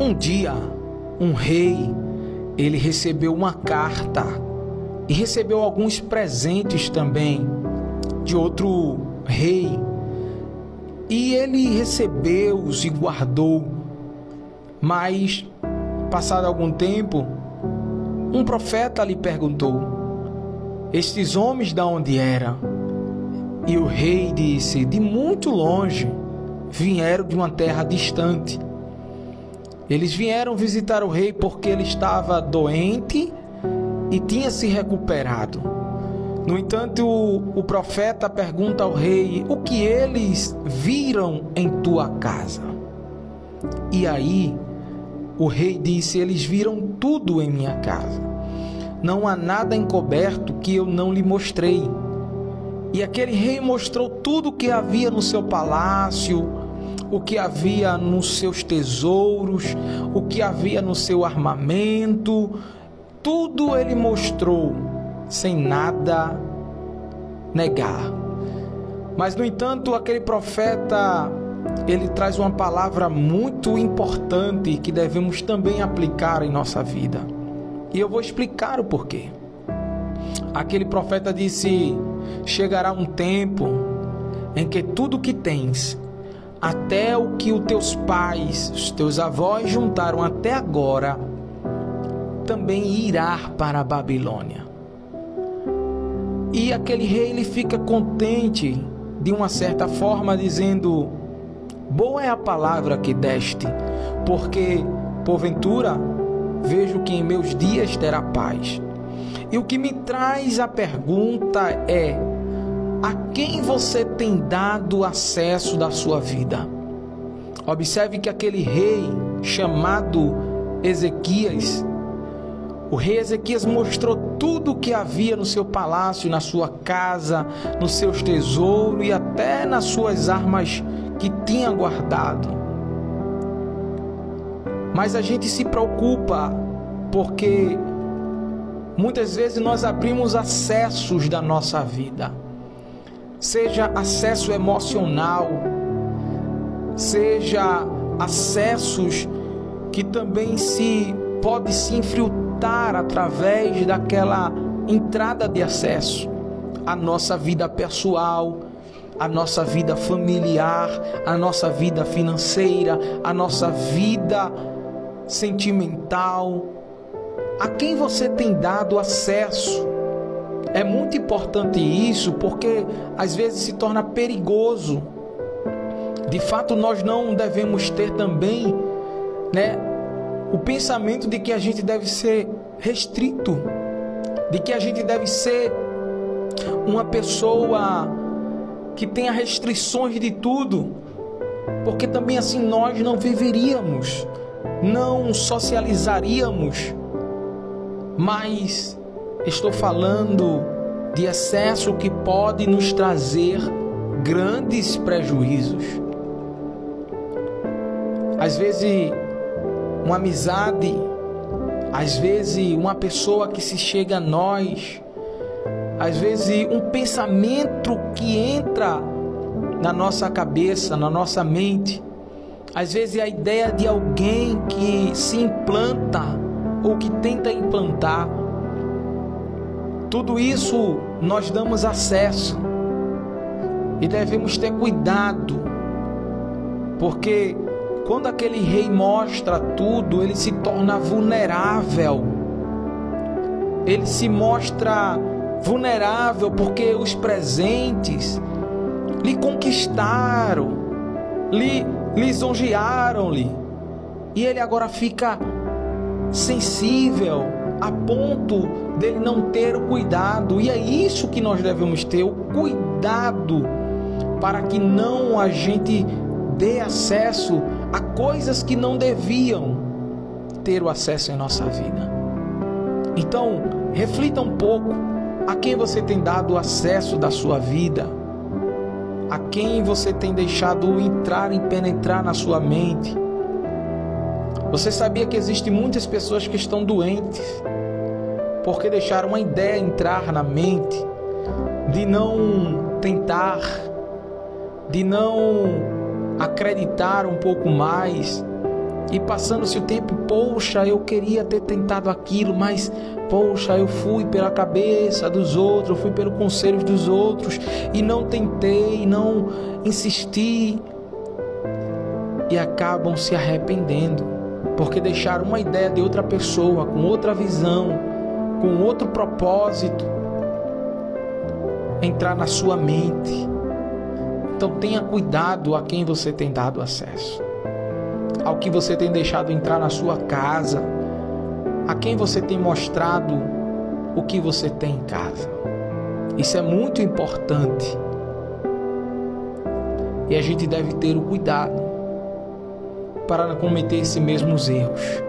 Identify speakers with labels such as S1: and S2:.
S1: Um dia, um rei, ele recebeu uma carta e recebeu alguns presentes também de outro rei. E ele recebeu-os e guardou. Mas, passado algum tempo, um profeta lhe perguntou: estes homens de onde eram? E o rei disse: de muito longe, vieram de uma terra distante. Eles vieram visitar o rei porque ele estava doente e tinha se recuperado. No entanto, o profeta pergunta ao rei: o que eles viram em tua casa? E aí, o rei disse: eles viram tudo em minha casa. Não há nada encoberto que eu não lhe mostrei. E aquele rei mostrou tudo o que havia no seu palácio, o que havia nos seus tesouros, o que havia no seu armamento. Tudo ele mostrou, sem nada negar. Mas, no entanto, aquele profeta, ele traz uma palavra muito importante que devemos também aplicar em nossa vida. E eu vou explicar o porquê. Aquele profeta disse: chegará um tempo em que tudo que tens, até o que os teus pais, os teus avós juntaram até agora, também irá para a Babilônia. E aquele rei, ele fica contente de uma certa forma, dizendo: boa é a palavra que deste, porque porventura vejo que em meus dias terá paz. E o que me traz a pergunta é: a quem você tem dado acesso da sua vida? Observe que aquele rei chamado Ezequias, o rei Ezequias mostrou tudo o que havia no seu palácio, na sua casa, nos seus tesouros e até nas suas armas que tinha guardado. Mas a gente se preocupa porque muitas vezes nós abrimos acessos da nossa vida, seja acesso emocional, seja acessos que também pode se infiltrar através daquela entrada de acesso à nossa vida pessoal, à nossa vida familiar, à nossa vida financeira, à nossa vida sentimental. A quem você tem dado acesso? É muito importante isso, porque às vezes se torna perigoso. De fato, nós não devemos ter também, o pensamento de que a gente deve ser restrito, de que a gente deve ser uma pessoa que tenha restrições de tudo, porque também assim nós não viveríamos, não socializaríamos. Mas estou falando de excesso que pode nos trazer grandes prejuízos. Às vezes, uma amizade, às vezes, uma pessoa que se chega a nós, às vezes, um pensamento que entra na nossa cabeça, na nossa mente, às vezes, a ideia de alguém que se implanta ou que tenta implantar. Tudo isso nós damos acesso e devemos ter cuidado, porque quando aquele rei mostra tudo, ele se torna vulnerável. Ele se mostra vulnerável porque os presentes lhe conquistaram, lhe lisonjearam-lhe, e ele agora fica sensível a ponto dele não ter o cuidado. E é isso que nós devemos ter, o cuidado, para que não a gente dê acesso a coisas que não deviam ter o acesso em nossa vida. Então, reflita um pouco a quem você tem dado acesso da sua vida, a quem você tem deixado entrar e penetrar na sua mente. Você sabia que existem muitas pessoas que estão doentes porque deixaram uma ideia entrar na mente de não tentar, de não acreditar um pouco mais, E passando-se o tempo, poxa, eu queria ter tentado aquilo, mas poxa, eu fui pela cabeça dos outros, eu fui pelo conselho dos outros e não tentei, não insisti. E acabam se arrependendo, porque deixaram uma ideia de outra pessoa, com outra visão, com outro propósito, entrar na sua mente. Então tenha cuidado a quem você tem dado acesso, ao que você tem deixado entrar na sua casa, a quem você tem mostrado o que você tem em casa. Isso é muito importante. E a gente deve ter o cuidado para não cometer esses mesmos erros.